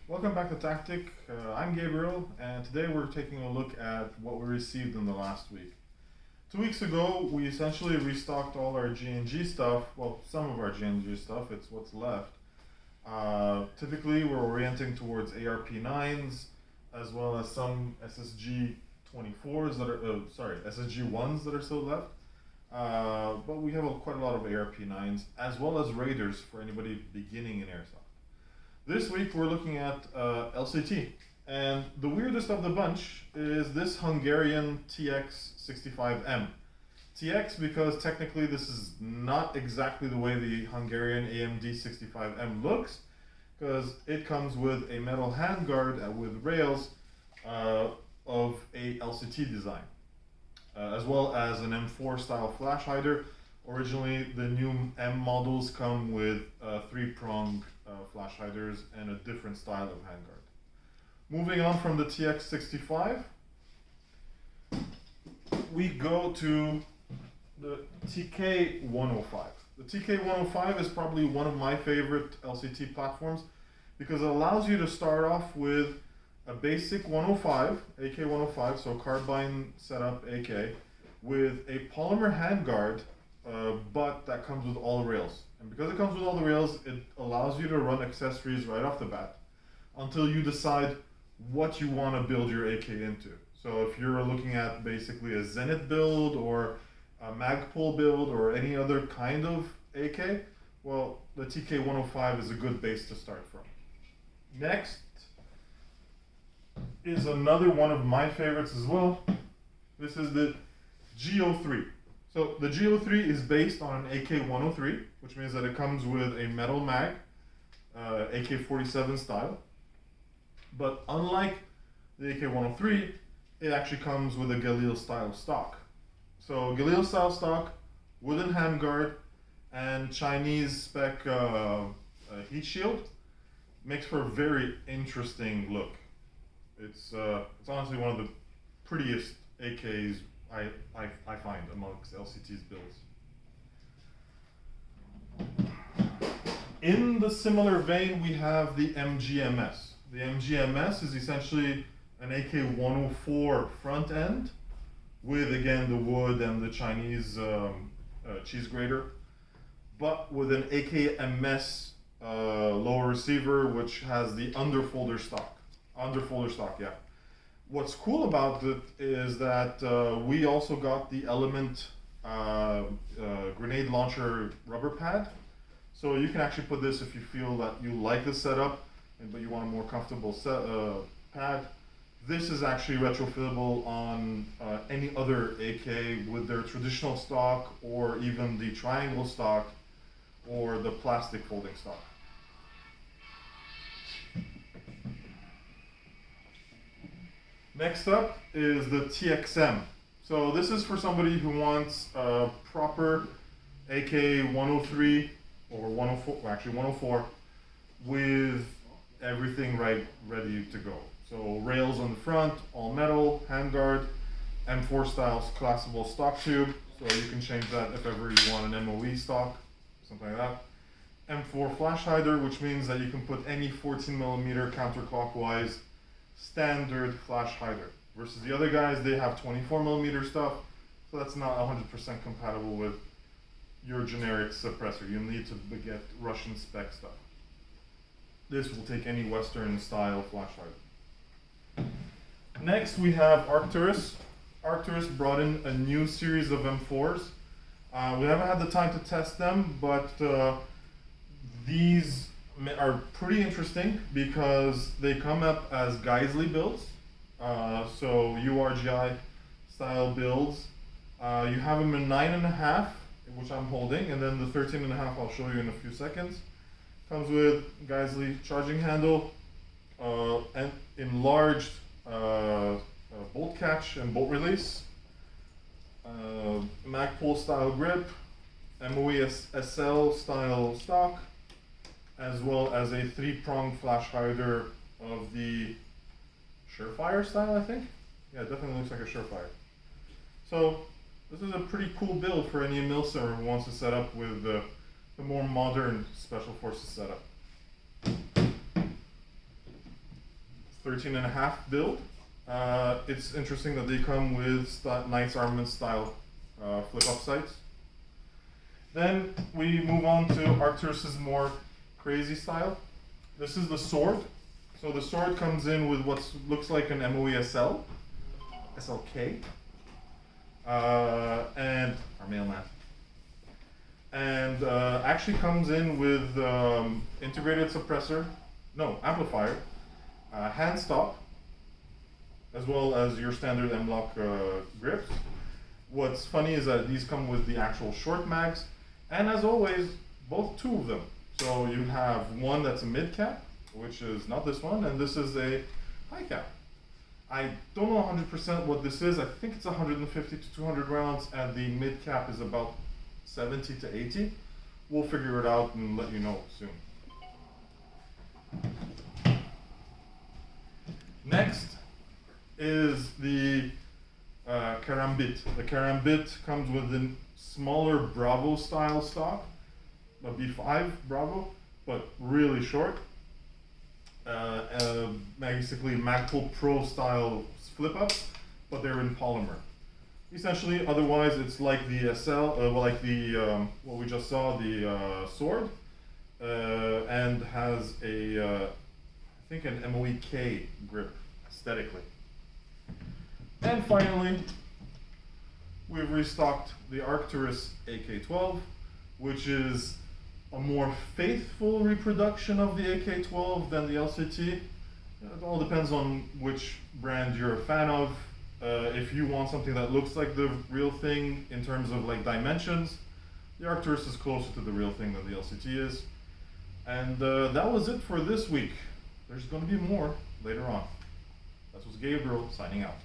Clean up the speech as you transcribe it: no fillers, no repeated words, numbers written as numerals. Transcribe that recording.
Welcome back to Taktik. I'm Gabriel, and today we're taking a look at what we received in the last week. 2 weeks ago, we essentially restocked all our G&G stuff. Well, some of our G&G stuff. It's what's left. Typically, we're orienting towards ARP9s, as well as some SSG 24s that are SSG 1s that are still left. But we have quite a lot of ARP9s, as well as Raiders for anybody beginning in Airsoft. This week we're looking at LCT, and the weirdest of the bunch is this Hungarian TX65M. TX because technically this is not exactly the way the Hungarian AMD 65M looks, because it comes with a metal handguard with rails of a LCT design, as well as an M4 style flash hider. Originally, the new M models come with 3-prong flash hiders and a different style of handguard. Moving on from the TX65, we go to the TK105. The TK105 is probably one of my favorite LCT platforms because it allows you to start off with a basic 105, AK105, so carbine setup AK, with a polymer handguard, but that comes with all the rails. And because it comes with all the rails, it allows you to run accessories right off the bat until you decide what you want to build your AK into. So if you're looking at basically a Zenith build or a Magpul build or any other kind of AK, well, the TK105 is a good base to start from. Next is another one of my favorites as well. This is the G03. So the G03 is based on an AK-103, which means that it comes with a metal mag, AK-47 style. But unlike the AK-103, it actually comes with a Galil style stock. So Galil style stock, wooden handguard, and Chinese spec heat shield makes for a very interesting look. It's honestly one of the prettiest AKs I find amongst LCT's builds. In the similar vein, we have the MGMS. The MGMS is essentially an AK-104 front end with, again, the wood and the Chinese cheese grater, but with an AKMS lower receiver, which has the underfolder stock. Yeah. What's cool about it is that we also got the Element grenade launcher rubber pad. So you can actually put this if you feel that you like the setup, but you want a more comfortable pad. This is actually retrofittable on any other AK with their traditional stock, or even the triangle stock, or the plastic folding stock. Next up is the TXM. So this is for somebody who wants a proper AK-103 or 104, actually 104, with everything ready to go. So rails on the front, all metal, handguard, M4 style collapsible stock tube. So you can change that if ever you want an MOE stock, something like that. M4 flash hider, which means that you can put any 14mm counterclockwise standard flash hider, versus the other guys, they have 24mm stuff, so that's not 100% compatible with your generic suppressor. You need to get Russian spec stuff. This will take any Western style flash hider. Next we have Arcturus. Arcturus brought in a new series of M4s. We haven't had the time to test them, but these are pretty interesting because they come up as Geisley builds, so URGI style builds. You have them in 9.5, which I'm holding, and then the 13.5 I'll show you in a few seconds. Comes with Geisley charging handle, and enlarged bolt catch and bolt release, Magpul style grip, MOE SL style stock, as well as a 3-prong flash hider of the Surefire style, I think. Yeah, it definitely looks like a Surefire. So this is a pretty cool build for any milsim who wants to set up with the more modern Special Forces setup. 13.5 build. It's interesting that they come with Knights Armament style flip-up sights. Then we move on to Arcturus's more crazy style. This is the sword. So the sword comes in with what looks like an MOE SLK, and our mailman. And actually comes in with integrated amplifier, hand stop, as well as your standard M-Lock grips. What's funny is that these come with the actual short mags, and as always, two of them. So you have one that's a mid cap, which is not this one, and this is a high cap. I don't know 100% what this is. I think it's 150 to 200 rounds, and the mid cap is about 70 to 80. We'll figure it out and let you know soon. Next is the Karambit. The Karambit comes with a smaller Bravo style stock, a B5 Bravo, but really short. Basically Magpul Pro style flip ups, but they're in polymer. Essentially, otherwise it's like the what we just saw, the sword, and has I think an MOEK grip aesthetically. And finally, we've restocked the Arcturus AK-12, which is a more faithful reproduction of the AK-12 than the LCT. It all depends on which brand you're a fan of. If you want something that looks like the real thing in terms of like dimensions, the Arcturus is closer to the real thing than the LCT is. And that was it for this week. There's going to be more later on. That was Gabriel signing out.